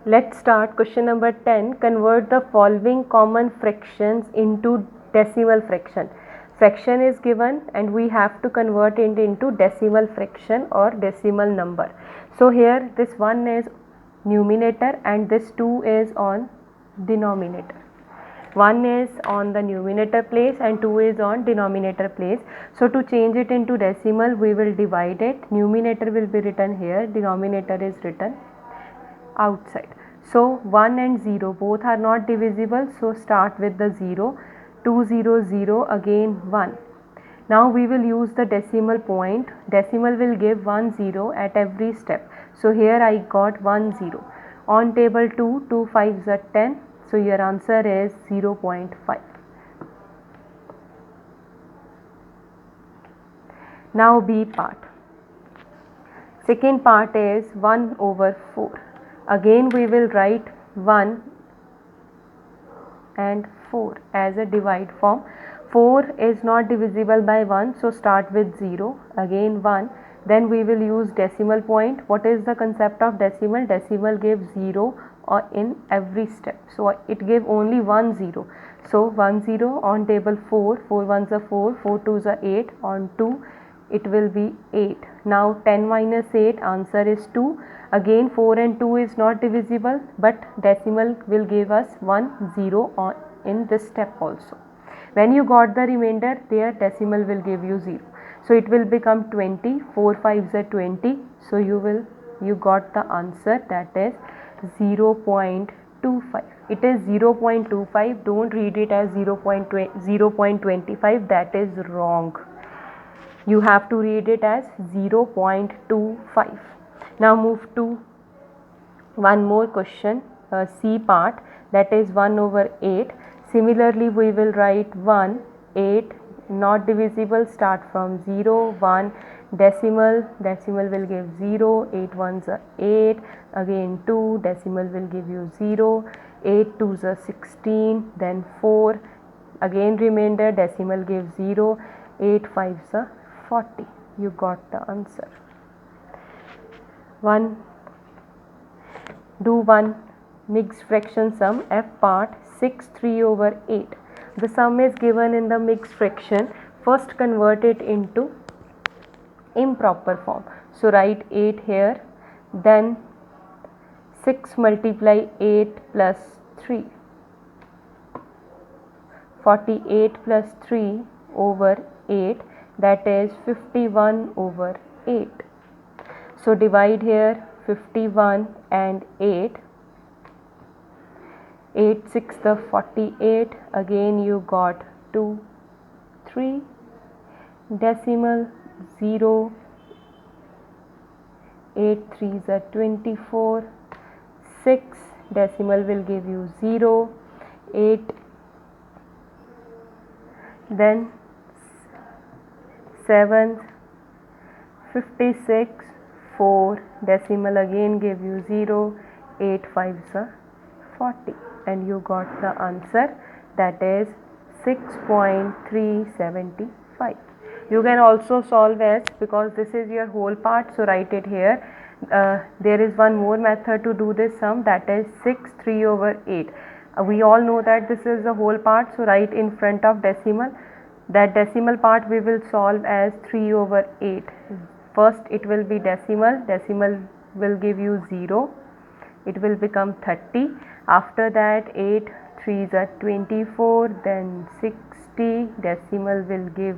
Let's start question number 10. Convert the following common fractions into decimal fraction. Fraction is given and we have to convert it into decimal fraction or decimal number. So here this 1 is numerator and this 2 is on denominator. 1 is on the numerator place and 2 is on denominator place. So to change it into decimal, we will divide it. Numerator will be written here, denominator is written outside. So 1 and 0 both are not divisible, so start with the 0. 2 0 0 again 1. Now we will use the decimal point. Decimal will give 1 0 at every step. So here I got 1 0. On table 2, 2 5s are 10. So your answer is 0.5. Now B part. Second part is 1 over 4. Again we will write 1 and 4 as a divide form. 4 is not divisible by 1, so start with 0, again 1. Then we will use decimal point. What is the concept of decimal? Decimal gives 0 in every step. So it gives only 1 0. So 1 0 on table 4, 4 1s are 4, 4 2s are 8, on 2 it will be 8. Now 10 minus 8, answer is 2. Again 4 and 2 is not divisible, but decimal will give us 1 0 in this step also. When you got the remainder, there decimal will give you 0. So it will become 20, 4 5s are 20. So you got the answer, that is 0.25. It is 0.25. Don't read it as 0.25. That is wrong. You have to read it as 0.25. Now move to one more question, C part, that is 1 over 8. Similarly we will write 1, 8, not divisible, start from 0, 1, decimal will give 0, 8 1s are 8, again 2, decimal will give you 0, 8 2s are 16, then 4, again remainder, decimal gives 0, 8 5s are 40. You got the answer. Do one mixed fraction sum, F part, 6 3 over 8. The sum is given in the mixed fraction. First convert it into improper form. So write 8 here, then 6 multiply 8 plus 3. 48 plus 3 over 8, that is 51 over 8. So divide here 51 and 8. 8 6 the 48, again you got 2 3, decimal 0, 8 3s are 24, 6, decimal will give you 0, 8, then 7, 56, 4, decimal again give you 0, 8 5s are 40, and you got the answer, that is 6.375. You can also solve as, because this is your whole part, so write it here. There is one more method to do this sum, that is 6 3 over 8. We all know that this is the whole part, so write in front of decimal. That decimal part we will solve as 3 over 8. First it will be decimal will give you 0, it will become 30. After that 8 3s are 24, then 60, decimal will give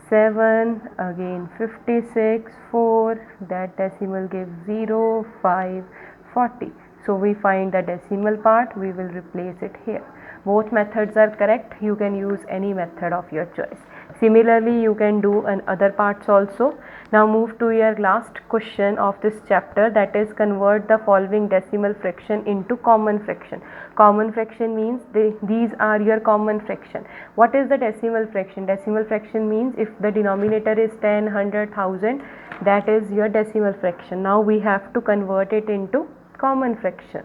7, again 56, 4, that decimal gives 0, 5, 40. So we find the decimal part, we will replace it here. Both methods are correct. You can use any method of your choice. Similarly, you can do other parts also. Now move to your last question of this chapter, that is convert the following decimal fraction into common fraction. Common fraction means these are your common fraction. What is the decimal fraction? Decimal fraction means if the denominator is 10, 100, 1000, that is your decimal fraction. Now we have to convert it into common fraction.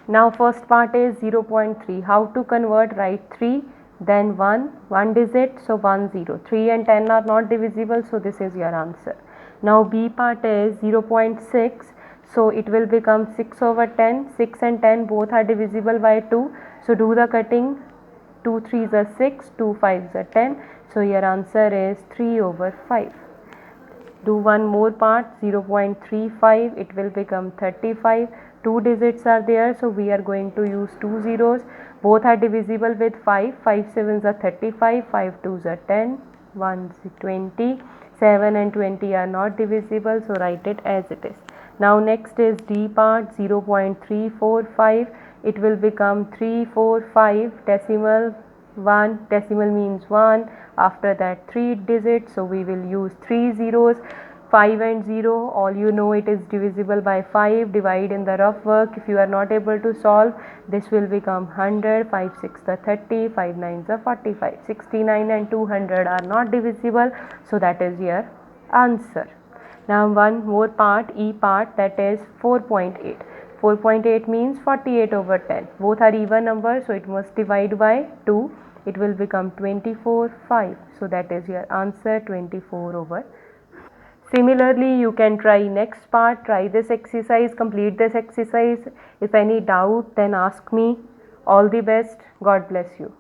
Now first part is 0.3. How to convert? Write 3, then 1 digit, so 1 0. 3 and 10 are not divisible, so this is your answer. Now B part is 0.6. so it will become 6 over 10. 6 and 10 both are divisible by 2, so do the cutting. 2 3s are 6, 2 5s are 10, so your answer is 3 over 5. Do one more part, 0.35, it will become 35. Two digits are there, so we are going to use two zeros. Both are divisible with 5. 5 sevens are 35, 5 twos are 10, 1 20. 7 and 20 are not divisible, so write it as it is. Now next is D part, 0.345, it will become 345 decimal 1. Decimal means 1. After that 3 digits, so we will use 3 zeros. 5 and 0, all you know it is divisible by 5. Divide in the rough work. If you are not able to solve, this will become 100. 5 6 are 30, 5 9 are 45. 69 and 200 are not divisible, so that is your answer. Now one more part, E part, that is 4.8. 4.8 means 48 over 10. Both are even numbers, so it must divide by 2. It will become 24 5. So that is your answer, 24 over. Similarly, you can try next part, try this exercise, complete this exercise. If any doubt, then ask me. All the best. God bless you.